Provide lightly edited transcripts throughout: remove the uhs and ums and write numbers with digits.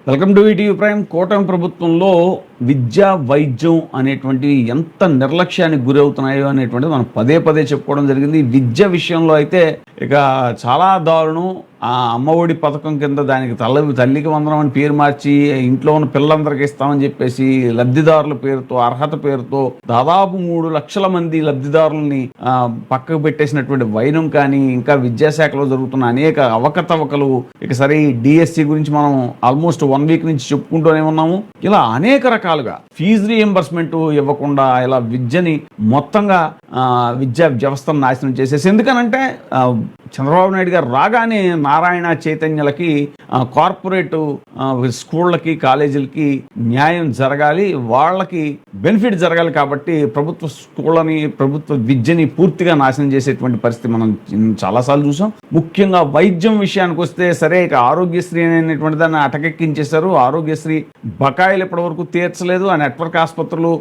Welcome to ETV prime. కూటమి ప్రభుత్వంలో విద్య, వైద్యం అనేటువంటివి ఎంత నిర్లక్ష్యానికి గురవుతున్నాయో అనేటువంటిది మనం పదే పదే చెప్పుకోవడం జరిగింది. విద్య విషయంలో అయితే ఇక చాలా దారుణం. ఆ అమ్మఒడి పథకం కింద దానికి తల్లికి వందనం అని పేరు మార్చి ఇంట్లో ఉన్న పిల్లలందరికీ ఇస్తామని చెప్పేసి లబ్ధిదారుల పేరుతో, అర్హత పేరుతో దాదాపు 3 లక్షల మంది లబ్ధిదారులని పక్కకు పెట్టేసినటువంటి వైనం కానీ, ఇంకా విద్యాశాఖలో జరుగుతున్న అనేక అవకతవకలు, ఇక సరే డిఎస్సి గురించి మనం ఆల్మోస్ట్ 1 వీక్ నుంచి చెప్పుకుంటూనే ఉన్నాము. ఇలా అనేక రకాలుగా ఫీజు రీఎంబర్స్మెంట్ ఇవ్వకుండా ఇలా విద్యని మొత్తంగా విద్యా వ్యవస్థను నాశనం చేసేసి, ఎందుకనంటే చంద్రబాబు నాయుడు గారు రాగానే నారాయణ చైతన్యలకి, కార్పొరేట్ స్కూళ్ళకి, కాలేజీలకి న్యాయం జరగాలి, వాళ్ళకి బెనిఫిట్ జరగాలి కాబట్టి ప్రభుత్వ స్కూళ్ళని, ప్రభుత్వ విద్యని పూర్తిగా నాశనం చేసేటువంటి పరిస్థితి మనం చాలాసార్లు చూసాం. ముఖ్యంగా వైద్యం విషయానికి వస్తే సరే, ఇక ఆరోగ్యశ్రీ అనేటువంటి దాన్ని అటకెక్కించేశారు. ఆరోగ్యశ్రీ బకాయిలు ఇప్పటి వరకు తీర్చలేదు. ఆ నెట్వర్క్ ఆసుపత్రులు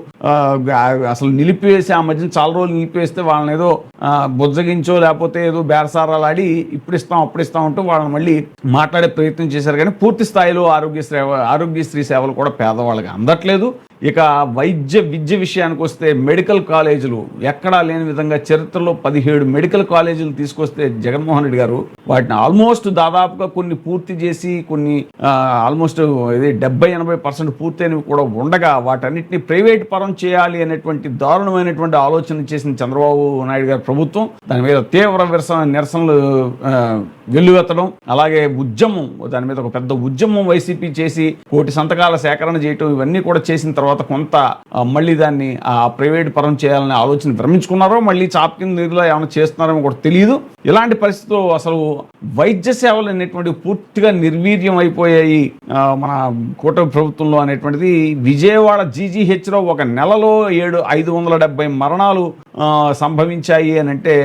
అసలు నిలిపివేసి, ఆ మధ్యన చాలా రోజులు నిలిపివేస్తే వాళ్ళని ఏదో బుజ్జగించో లేకపోతే ఏదో బేరసారాలాడి ఇప్పుడు ఇస్తాం అప్పుడు ఇస్తాం అంటూ వాళ్ళని మళ్ళీ మాట్లాడే ప్రయత్నం చేశారు. కానీ పూర్తి స్థాయిలో ఆరోగ్యశ్రీ సేవలు కూడా పేదవాళ్ళకి అందట్లేదు. ఇక విద్య విషయానికి వస్తే మెడికల్ కాలేజీలు ఎక్కడా లేని విధంగా చరిత్రలో 17 మెడికల్ కాలేజీలు తీసుకొస్తే జగన్మోహన్ రెడ్డి గారు వాటిని ఆల్మోస్ట్ దాదాపుగా కొన్ని పూర్తి చేసి, కొన్ని ఆల్మోస్ట్ 70-80% పూర్తయినవి కూడా ఉండగా వాటన్నిటిని ప్రైవేట్ పరం చేయాలి అనేటువంటి దారుణమైనటువంటి ఆలోచన చేసిన చంద్రబాబు నాయుడు గారి ప్రభుత్వం దాని మీద తీవ్ర నిరసనలు వెల్లువెత్తడం, అలాగే ఉద్యమం, దాని మీద ఒక పెద్ద ఉద్యమం వైసీపీ చేసి 1 కోటి సంతకాల సేకరణ చేయటం, ఇవన్నీ కూడా చేసిన తర్వాత కొంత మళ్ళీ దాన్ని ప్రైవేట్ పరం చేయాలనే ఆలోచన విరమించుకున్నారో మళ్ళీ చాప్ కింద నీరులో ఏమైనా చేస్తున్నారో కూడా తెలియదు. ఇలాంటి పరిస్థితుల్లో అసలు వైద్య సేవలు అనేటువంటి పూర్తిగా నిర్వీర్యం అయిపోయాయి మన కూటమి ప్రభుత్వంలో అనేటువంటిది. విజయవాడ జీజీహెచ్లో ఒక నెలలో 570 మరణాలు సంభవించాయి అని అంటే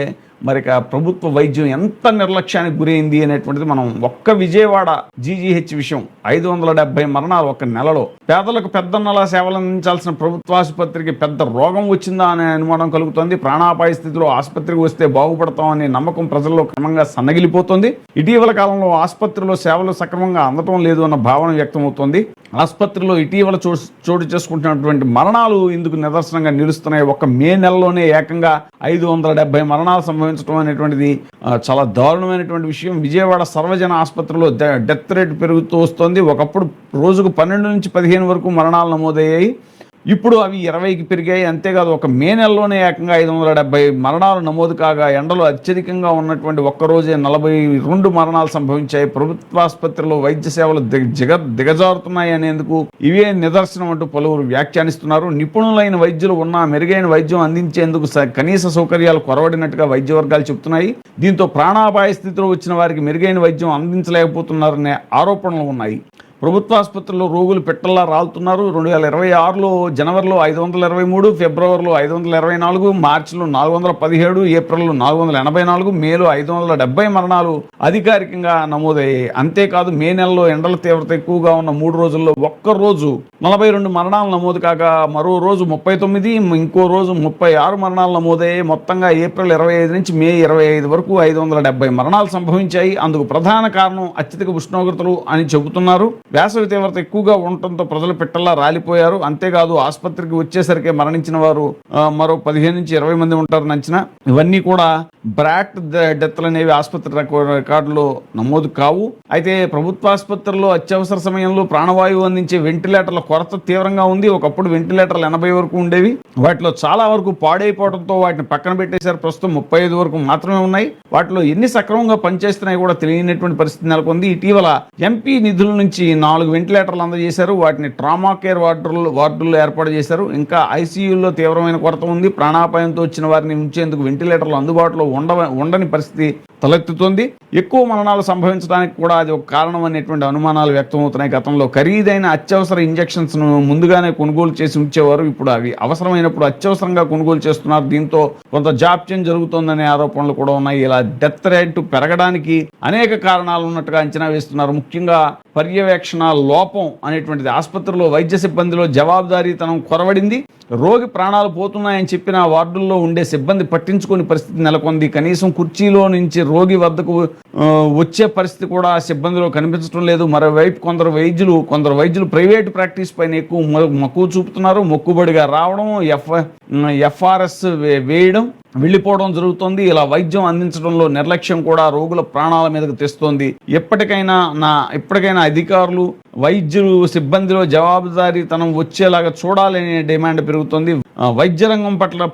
మరి ప్రభుత్వ వైద్యం ఎంత నిర్లక్ష్యానికి గురైంది అనేటువంటిది మనం ఒక్క విజయవాడ జీజీహెచ్ విషయం 570 మరణాలు ఒక నెలలో. పేదలకు పెద్దన్నలా సేవలు అందించాల్సిన ప్రభుత్వ ఆసుపత్రికి పెద్ద రోగం వచ్చిందా అనే అనుమానం కలుగుతోంది. ప్రాణాపాయ స్థితిలో ఆసుపత్రికి వస్తే బాగుపడతాం అనే నమ్మకం ప్రజల్లో క్రమంగా సన్నగిలిపోతుంది. ఇటీవల కాలంలో ఆసుపత్రిలో సేవలు సక్రమంగా అందటం లేదు అన్న భావన వ్యక్తమవుతోంది. ఆసుపత్రిలో ఇటీవల చోటు చేసుకుంటున్నటువంటి మరణాలు ఇందుకు నిదర్శనంగా నిలుస్తున్నాయి. ఒక మే నెలలోనే ఏకంగా 570 మరణాలు సంభవించడం అనేటువంటిది చాలా దారుణమైనటువంటి విషయం. విజయవాడ సర్వజన ఆసుపత్రిలో డెత్ రేట్ పెరుగుతూ వస్తుంది. ఒకప్పుడు రోజుకు 12 నుంచి 15 వరకు మరణాలు నమోదయ్యాయి. ఇప్పుడు అవి 20కి పెరిగాయి. అంతేకాదు ఒక మే నెలలోనే ఏకంగా 570 మరణాలు నమోదు కాగా, ఎండలు అత్యధికంగా ఉన్నటువంటి ఒక్కరోజే 42 మరణాలు సంభవించాయి. ప్రభుత్వాసుపత్రిలో వైద్య సేవలు దిగజారుతున్నాయి అనేందుకు ఇవే నిదర్శనం అంటూ పలువురు వ్యాఖ్యానిస్తున్నారు. నిపుణులైన వైద్యులు ఉన్నా మెరుగైన వైద్యం అందించేందుకు కనీస సౌకర్యాలు కొరవడినట్టుగా వైద్య వర్గాలు చెబుతున్నాయి. దీంతో ప్రాణాపాయ స్థితిలో వచ్చిన వారికి మెరుగైన వైద్యం అందించలేకపోతున్నారనే ఆరోపణలు ఉన్నాయి. ప్రభుత్వాసుపత్రుల్లో రోగులు పెట్టల్లా రాలుతున్నారు. 2026లో జనవరిలో 523, ఫిబ్రవరిలో 524, మార్చిలో 417, ఏప్రిల్లో 484, మేలో 570 మరణాలు అధికారికంగా నమోదయ్యాయి. అంతేకాదు మే నెలలో ఎండల తీవ్రత ఎక్కువగా ఉన్న 3 రోజుల్లో ఒక్కరోజు 42 మరణాలు నమోదు కాగా, మరో రోజు 39, ఇంకో రోజు 36 మరణాలు నమోదయ్యాయి. మొత్తంగా ఏప్రిల్ 25 నుంచి మే 25 వరకు 570 మరణాలు సంభవించాయి. అందుకు ప్రధాన కారణం అత్యధిక ఉష్ణోగ్రతలు అని చెబుతున్నారు. వేసవి తీవ్రత ఎక్కువగా ఉండటంతో ప్రజలు పిట్టల్లా రాలిపోయారు. అంతేకాదు ఆసుపత్రికి వచ్చేసరికి మరణించిన వారు మరో 15 నుంచి 20 మంది ఉంటారని అంచనా. ఇవన్నీ కూడా బ్రాట్ డెత్లు అనేవి ఆసుపత్రి రికార్డులో నమోదు కావు. అయితే ప్రభుత్వ ఆసుపత్రుల్లో అత్యవసర సమయంలో ప్రాణవాయువు అందించే వెంటిలేటర్ల కొరత తీవ్రంగా ఉంది. ఒకప్పుడు వెంటిలేటర్లు 80 వరకు ఉండేవి. వాటిలో చాలా వరకు పాడైపోవడంతో వాటిని పక్కన పెట్టేశారు. ప్రస్తుతం 35 వరకు మాత్రమే ఉన్నాయి. వాటిలో ఎన్ని సక్రమంగా పనిచేస్తున్నాయి కూడా తెలియనటువంటి పరిస్థితి నెలకొంది. ఇటీవల ఎంపీ నిధుల నుంచి 4 వెంటిలేటర్లు అందజేశారు. వాటిని ట్రామా కేర్ వార్డుల్లో ఏర్పాటు చేశారు. ఇంకా ఐసీయూల్లో తీవ్రమైన కొరత ఉంది. ప్రాణాపాయంతో వచ్చిన వారిని ఉంచేందుకు వెంటిలేటర్లు అందుబాటులో ఉండని పరిస్థితి తలెత్తుతోంది. ఎక్కువ మరణాలు సంభవించడానికి కూడా అది ఒక కారణం అనేటువంటి అనుమానాలు వ్యక్తమవుతున్నాయి. గతంలో ఖరీదైన అత్యవసర ఇంజెక్షన్స్ ను ముందుగానే కొనుగోలు చేసి ఉంచేవారు. ఇప్పుడు అవి అవసరమైనప్పుడు అత్యవసరంగా కొనుగోలు చేస్తున్నారు. దీంతో కొంత జాప్యం జరుగుతోందనే ఆరోపణలు కూడా ఉన్నాయి. ఇలా డెత్ రేటు పెరగడానికి అనేక కారణాలు ఉన్నట్టుగా అంచనా వేస్తున్నారు. ముఖ్యంగా పర్యవేక్షణ పర్యవేక్షణ లోపం అనేటువంటిది, ఆసుపత్రిలో వైద్య సిబ్బందిలో జవాబుదారీతనం కొరవడింది, రోగి ప్రాణాలు పోతున్నాయని చెప్పిన వార్డుల్లో ఉండే సిబ్బంది పట్టించుకునే పరిస్థితి నెలకొంది. కనీసం కుర్చీలో నుంచి రోగి వద్దకు వచ్చే పరిస్థితి కూడా సిబ్బందిలో కనిపించడం లేదు. మరోవైపు కొందరు వైద్యులు ప్రైవేట్ ప్రాక్టీస్ పైన ఎక్కువ మక్కువ చూపుతున్నారు. మొక్కుబడిగా రావడం, ఎఫ్ఆర్ఎస్ వేయడం, వెళ్ళిపోవడం జరుగుతోంది. ఇలా వైద్యం అందించడంలో నిర్లక్ష్యం కూడా రోగుల ప్రాణాల మీదకు తెస్తోంది. ఎప్పటికైనా అధికారులు, వైద్యులు, సిబ్బందిలో జవాబుదారీతనం వచ్చేలాగా చూడాలనే డిమాండ్ పెరుగుతోంది. వైద్య రంగం పట్ల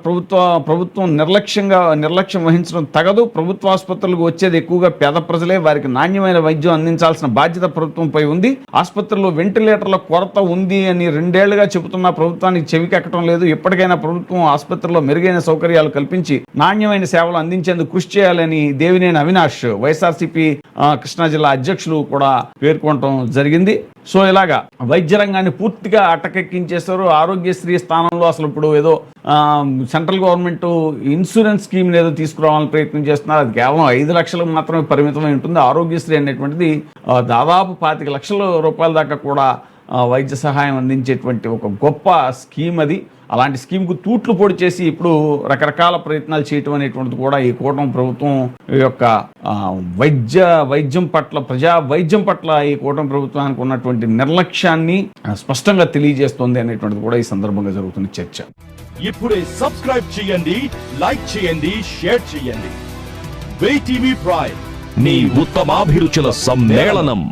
ప్రభుత్వం నిర్లక్ష్యం వహించడం తగదు. ప్రభుత్వ ఆసుపత్రులకు వచ్చేది ఎక్కువగా పేద ప్రజలే. వారికి నాణ్యమైన వైద్యం అందించాల్సిన బాధ్యత ప్రభుత్వంపై ఉంది. ఆసుపత్రుల్లో వెంటిలేటర్ల కొరత ఉంది అని 2 ఏళ్లుగా చెబుతున్నా ప్రభుత్వానికి చెవికెక్కడం లేదు. ఎప్పటికైనా ప్రభుత్వం ఆసుపత్రుల్లో మెరుగైన సౌకర్యాలు కల్పించి నాణ్యమైన సేవలు అందించేందుకు కృషి చేయాలని దేవినేని అవినాష్, వైఎస్ఆర్సీపీ కృష్ణా జిల్లా అధ్యక్షులు కూడా పేర్కొనడం జరిగింది. సో ఇలాగా వైద్య రంగాన్ని పూర్తిగా అటకెక్కించేశారు. ఆరోగ్యశ్రీ స్థానంలో అసలు ఇప్పుడు ఏదో సెంట్రల్ గవర్నమెంట్ ఇన్సూరెన్స్ స్కీమ్ ఏదో తీసుకురావాలని ప్రయత్నం చేస్తున్నారు. అది కేవలం 5 లక్షలకు మాత్రమే పరిమితమై ఉంటుంది. ఆరోగ్యశ్రీ అనేటువంటిది దాదాపు 25 లక్షల రూపాయల దాకా కూడా వైద్య సహాయం అందించేటువంటి ఒక గొప్ప స్కీమ్ అది. అలాంటి స్కీమ్కు తూట్లు పొడి చేసి ఇప్పుడు రకరకాల ప్రయత్నాలు చేయటం అనేటువంటిది కూడా ఈ కూటమి ప్రభుత్వం యొక్క ప్రజా వైద్యం పట్ల ఈ కూటమి ప్రభుత్వానికి ఉన్నటువంటి నిర్లక్ష్యాన్ని స్పష్టంగా తెలియజేస్తోంది అనేటువంటిది కూడా ఈ సందర్భంగా జరుగుతున్న చర్చ. ఇప్పుడే సబ్స్క్రైబ్ చేయండి, లైక్ చేయండి, షేర్ చేయండి. WAY TV ప్రైమ్, మీ ఉత్తమాభిరుచుల సమ్మేళనం.